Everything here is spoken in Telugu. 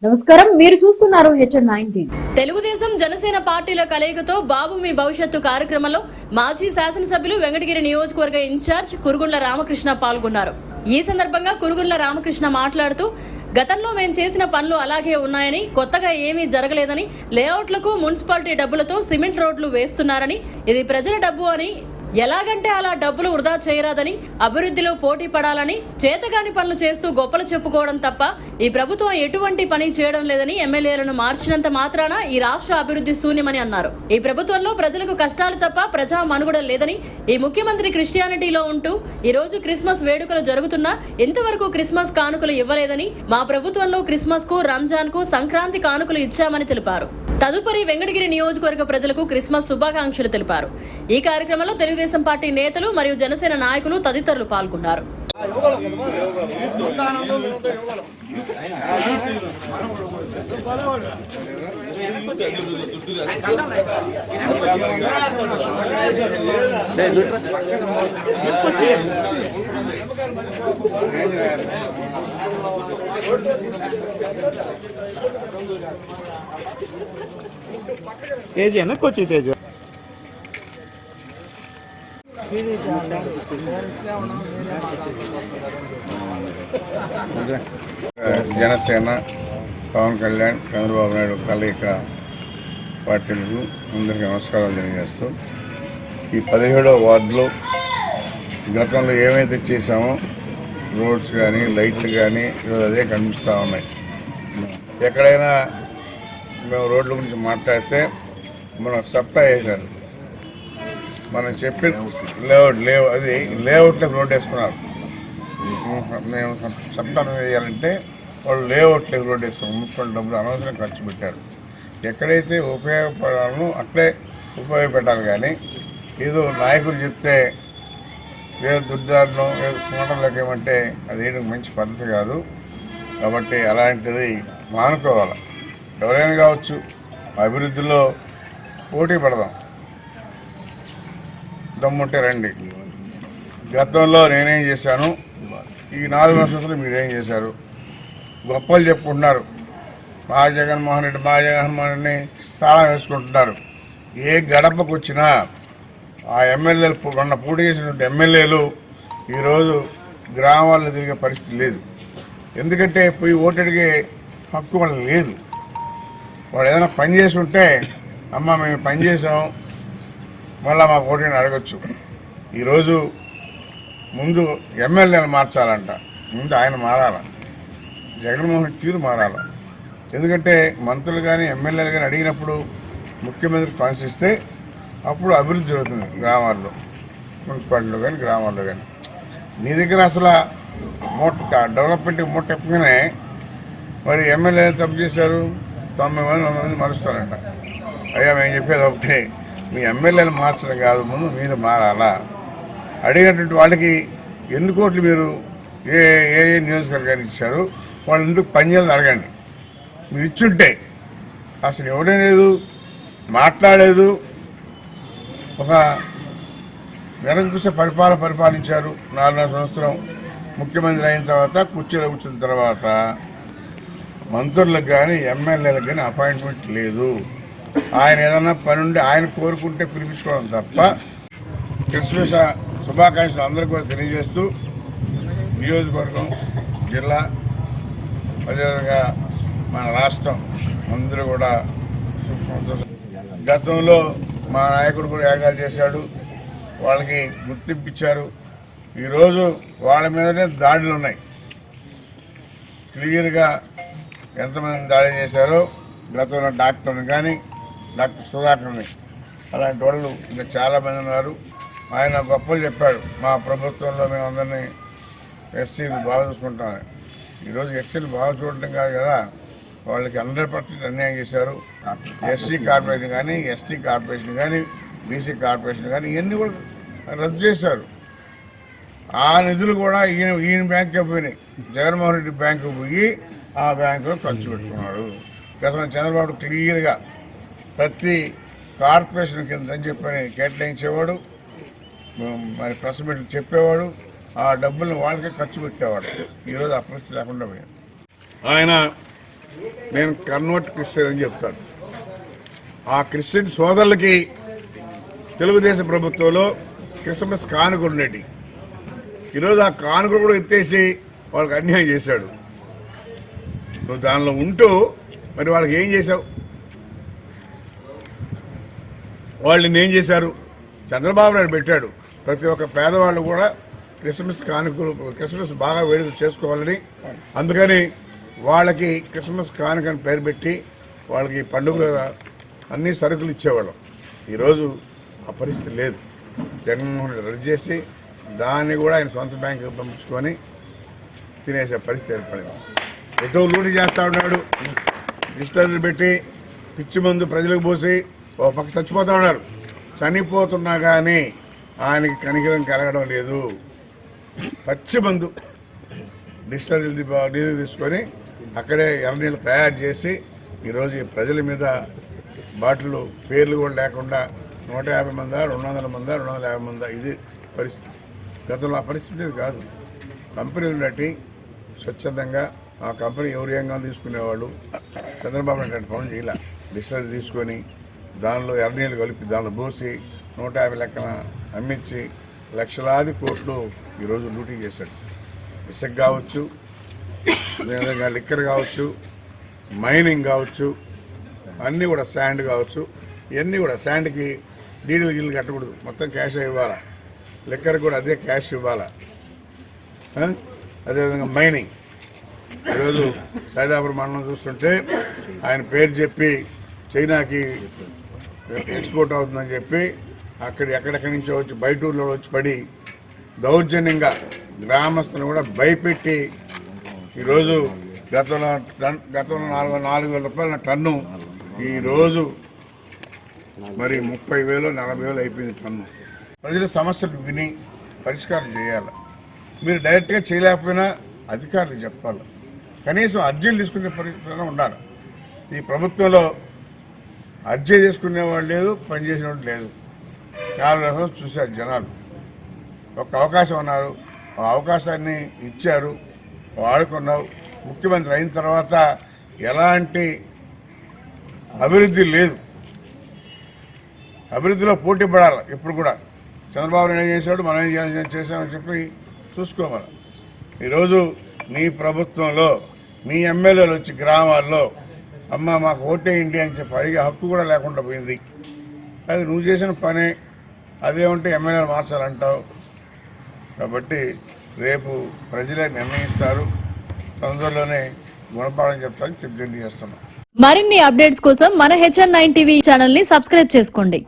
నమస్కారం, మీరు చూస్తున్నారు HN19. తెలుగుదేశం జనసేన పార్టీల కలయికతో బాబు మీ భవిష్యత్తు కార్యక్రమంలో మాజీ శాసనసభ్యులు వెంకటగిరి నియోజకవర్గ ఇన్ఛార్జ్ కురుగుండ్ల రామకృష్ణ పాల్గొన్నారు. ఈ సందర్భంగా కురుగుండ్ల రామకృష్ణ మాట్లాడుతూ గతంలో మేము చేసిన పనులు అలాగే ఉన్నాయని, కొత్తగా ఏమీ జరగలేదని, లేఅవుట్లకు మున్సిపాలిటీ డబ్బులతో సిమెంట్ రోడ్లు వేస్తున్నారని, ఇది ప్రజల డబ్బు అని, ఎలాగంటే అలా డబ్బులు వృధా చేయరాదని, అభివృద్ధిలో పోటీ పడాలని, చేతగాని పనులు చేస్తూ గొప్పలు చెప్పుకోవడం తప్ప ఈ ప్రభుత్వం ఎటువంటి పని చేయడం లేదని, ఎమ్మెల్యేలను మార్చినంత మాత్రాన ఈ రాష్ట్ర అభివృద్ధి శూన్యమని అన్నారు. ఈ ప్రభుత్వంలో ప్రజలకు కష్టాలు తప్ప ప్రజా మనుగడ లేదని, ఈ ముఖ్యమంత్రి క్రిస్టియానిటీలో ఉంటూ ఈ రోజు క్రిస్మస్ వేడుకలు జరుగుతున్నా ఇంతవరకు క్రిస్మస్ కానుకలు ఇవ్వలేదని, మా ప్రభుత్వంలో క్రిస్మస్ కు, రంజాన్ కు, సంక్రాంతి కానుకలు ఇచ్చామని తెలిపారు. తదుపరి వెంకటగిరి నియోజకవర్గ ప్రజలకు క్రిస్మస్ శుభాకాంక్షలు తెలిపారు. ఈ కార్యక్రమంలో తెలుగుదేశం పార్టీ నేతలు మరియు జనసేన నాయకులు తదితరులు పాల్గొన్నారు. तेज है ना कोची तेज జనసేన పవన్ కళ్యాణ్ చంద్రబాబు నాయుడు కలయిక పార్టీలకు అందరికీ నమస్కారాలు తెలియజేస్తూ ఈ 17వ వార్డులో గతంలో ఏమైతే చేశామో రోడ్స్ కానీ లైట్లు కానీ ఈరోజు అదే కనిపిస్తూ ఉన్నాయి. ఎక్కడైనా మేము రోడ్ల గురించి మాట్లాడితే మనం సప్తా వేశారు, మనం చెప్పిన లేఅవుట్లకు రోడ్డు వేసుకున్నారు. మేము సప్తాను వేయాలంటే వాళ్ళు లేఅవుట్లకు రోడ్డు వేసుకున్నారు. మున్సిపల్ డబ్బులు అనవసరం ఖర్చు పెట్టారు. ఎక్కడైతే ఉపయోగపడాలో అట్లే ఉపయోగపెట్టాలి, కానీ ఏదో నాయకులు చెప్తే ఏదో దుర్దారులు ఏదో మాటలకు ఏమంటే అది వేయడం మంచి పద్ధతి కాదు. కాబట్టి అలాంటిది మానుకోవాలి. ఎవరైనా కావచ్చు, అభివృద్ధిలో పోటీ పడదాం, దమ్ముంటే రండి. గతంలో నేనేం చేశాను, ఈ 4 సంవత్సరాలు మీరేం చేశారు, గొప్పలు చెప్పుకుంటున్నారు. మా జగన్మోహన్ రెడ్డిని తాళం వేసుకుంటున్నారు. ఏ గడపకు వచ్చినా ఆ ఎమ్మెల్యేలు మొన్న పోటీ చేసినటువంటి ఎమ్మెల్యేలు ఈరోజు గ్రామాల్లో తిరిగే పరిస్థితి లేదు. ఎందుకంటే పోయి ఓటడిగే హక్కు వాళ్ళకి లేదు. వాడు ఏదైనా పని చేసి ఉంటే, అమ్మ మేము పని చేసాం మళ్ళీ మాకు ఓటని అడగచ్చు. ఈరోజు ముందు ఎమ్మెల్యేలు మార్చాలంట, ముందు ఆయన మారాల, జగన్మోహన్ తీరు మారాల. ఎందుకంటే మంత్రులు కానీ ఎమ్మెల్యేలు కానీ అడిగినప్పుడు ముఖ్యమంత్రి ఫండ్స్ ఇస్తే అప్పుడు అభివృద్ధి జరుగుతుంది గ్రామాల్లో, మున్సిపాలిటీలో కానీ గ్రామాల్లో కానీ. నీ దగ్గర అసలు డెవలప్మెంట్కి మూట ఎప్పగానే మరి ఎమ్మెల్యేలు తప్పు చేశారు, 90 మంది 100 మంది మరుస్తారంట. అయ్యా మేము చెప్పేది ఒకటే, మీ ఎమ్మెల్యేలు మార్చడం కాదు, ముందు మీరు మారాలా. అడిగినటువంటి వాళ్ళకి ఎన్ని కోట్లు మీరు ఏ ఏ నియోజకవర్గానికి ఇచ్చారు, వాళ్ళు ఎందుకు పనిచేయాలని అడగండి. మీరు ఇచ్చుంటే అసలు ఎవడే లేదు, మాట్లాడలేదు. ఒక నిరంకుశ పరిపాలించారు 4 సంవత్సరం. ముఖ్యమంత్రి అయిన తర్వాత కుర్చీలో కూర్చున్న తర్వాత మంత్రులకు కానీ ఎమ్మెల్యేలకు కానీ అపాయింట్మెంట్ లేదు. ఆయన ఏదన్నా పని ఉండి ఆయన కోరుకుంటే పిలిపించుకోవడం తప్ప. క్రిస్మస్ శుభాకాంక్షలు అందరికీ కూడా తెలియజేస్తూ నియోజకవర్గం, జిల్లా, అదేవిధంగా మన రాష్ట్రం అందరూ కూడా గతంలో మా నాయకుడు కూడా యాగాలు చేశాడు, వాళ్ళకి గుర్తింపించారు. ఈరోజు వాళ్ళ మీదనే దాడులు ఉన్నాయి. క్లియర్గా ఎంతమంది దాడి చేశారో గతంలో డాక్టర్ని కానీ, డాక్టర్ సుధాకర్ని, అలాంటి వాళ్ళు ఇంకా చాలామంది ఉన్నారు. ఆయన గొప్పలు చెప్పాడు, మా ప్రభుత్వంలో మేము అందరినీ ఎస్సీలు బాగా చూసుకుంటామని. ఈరోజు ఎస్సీలు బాగా చూడటం కాదు కదా, వాళ్ళకి 100% అన్యాయం చేశారు. ఎస్సీ కార్పొరేషన్ కానీ, ఎస్టీ కార్పొరేషన్ కానీ, బీసీ కార్పొరేషన్ కానీ ఇవన్నీ కూడా రద్దు చేశారు. ఆ నిధులు కూడా ఈయన బ్యాంకే పోయినాయి. జగన్మోహన్ రెడ్డి బ్యాంకు పోయి ఆ బ్యాంకులో ఖర్చు పెట్టుకున్నాడు. గతంలో చంద్రబాబు క్లియర్గా ప్రతి కార్పొరేషన్ కింద అని చెప్పని కేటాయించేవాడు, మరి ప్రెస్ మీట్లు చెప్పేవాడు. ఆ డబ్బుల్ని వాళ్ళకే ఖర్చు పెట్టేవాడు. ఈరోజు ఆ పరిస్థితి లేకుండా పోయాడు. ఆయన నేను కన్వర్ట్ క్రిస్టియన్ అని చెప్తాను. ఆ క్రిస్టియన్ సోదరులకి తెలుగుదేశం ప్రభుత్వంలో క్రిస్మస్ కానుకలు ఉండేటి. ఈరోజు ఆ కానుకలు కూడా ఎత్తేసి వాళ్ళకి అన్యాయం చేశాడు. నువ్వు దానిలో ఉంటూ మరి వాళ్ళకి ఏం చేశావు? వాళ్ళని ఏం చేశారు? చంద్రబాబు నాయుడు పెట్టాడు ప్రతి ఒక్క పేదవాళ్ళు కూడా క్రిస్మస్ కానుకలు, క్రిస్మస్ బాగా వేడుక చేసుకోవాలని. అందుకని వాళ్ళకి క్రిస్మస్ కానుకని పేరు పెట్టి వాళ్ళకి పండుగలు అన్ని సరుకులు ఇచ్చేవాళ్ళం. ఈరోజు ఆ పరిస్థితి లేదు. జగన్మోహన్ రెడ్డి రద్దు చేసి దాన్ని కూడా ఆయన సొంత బ్యాంకుకి పంపించుకొని తినేసే పరిస్థితి ఏర్పడింది. ఎటో లూటీ చేస్తూ ఉన్నాడు. డిస్టర్లు పెట్టి పిచ్చి మందు ప్రజలకు పోసి ఓ పక్క చచ్చిపోతూ ఉన్నారు. చనిపోతున్నా కానీ ఆయనకి కనికరం కలగడం లేదు. పచ్చి మందు డిస్టర్లు తీసుకొని అక్కడే ఎర్రనీళ్ళు తయారు చేసి ఈరోజు ఈ ప్రజల మీద బాటిల్ పేర్లు కూడా లేకుండా 150 మందా, 200 మందా, 250 మందా, ఇది పరిస్థితి. గతంలో ఆ పరిస్థితి కాదు. కంపెనీలు బట్టి స్వచ్ఛందంగా ఆ కంపెనీ ఎవరియంగా తీసుకునేవాళ్ళు. చంద్రబాబు నాయుడు పనులు చేయాల. డిస్టర్లు తీసుకొని దానిలో ఎర్రనీళ్ళు కలిపి దానిలో పోసి 150 లెక్కన అమ్మించి లక్షలాది కోట్లు ఈరోజు లూటీ చేశాడు. ఇసుక కావచ్చు, అదేవిధంగా లిక్కర్ కావచ్చు, మైనింగ్ కావచ్చు, అన్నీ కూడా శాండ్ కావచ్చు. ఇవన్నీ కూడా శాండ్కి డీజిల్ గిల్లు కట్టకూడదు, మొత్తం క్యాష్ ఇవ్వాలా. లిక్కర్ కూడా అదే క్యాష్ ఇవ్వాలా. అదేవిధంగా మైనింగ్ ఈరోజు సైదాపురం మండలం చూస్తుంటే ఆయన పేరు చెప్పి చైనాకి ఎక్స్పోర్ట్ అవుతుందని చెప్పి ఎక్కడెక్కడి నుంచో వచ్చి బయట ఊళ్ళో వచ్చి పడి దౌర్జన్యంగా గ్రామస్తులను కూడా భయపెట్టి ఈరోజు గతంలో 4,000 రూపాయల టన్ను ఈరోజు మరి 30,000 40,000 అయిపోయింది టన్ను. ప్రజల సమస్యలు విని పరిష్కారం చేయాలి. మీరు డైరెక్ట్గా చేయలేకపోయినా అధికారులు చెప్పాలి. కనీసం అర్జీలు తీసుకునే పరిస్థితి ఉండాలి. ఈ ప్రభుత్వంలో అర్జీ తీసుకునేవాడు లేదు, పనిచేసేవాడు లేదు. 4 రోజులు చూశారు జనాలు. ఒక అవకాశం అన్నారు, ఆ అవకాశాన్ని ఇచ్చారు, వాడుకున్నావు. ముఖ్యమంత్రి అయిన తర్వాత ఎలాంటి అభివృద్ధి లేదు. అభివృద్ధిలో పోటీ పడాలి. ఇప్పుడు కూడా చంద్రబాబు నాయుడు ఏం చేశాడు, మనం ఏం చేసామని చెప్పి చూసుకోవాలి. ఈరోజు నీ ప్రభుత్వంలో మీ ఎమ్మెల్యేలు వచ్చి గ్రామాల్లో అమ్మ మాకు ఓటేయండి అని చెప్పి అడిగే హక్కు కూడా లేకుండా పోయింది. అది నువ్వు చేసిన పనే. అదేమంటే ఎమ్మెల్యేలు మార్చాలంటావు. కాబట్టి రేపు ప్రజలే నిర్ణయిస్తారు. తొందరలోనే గుణపాఠం చెప్తారని చెప్పి చేస్తున్నాం. మరిన్ని అప్డేట్స్ కోసం మన HN9 టీవీ ఛానల్ ని సబ్స్క్రైబ్ చేసుకోండి.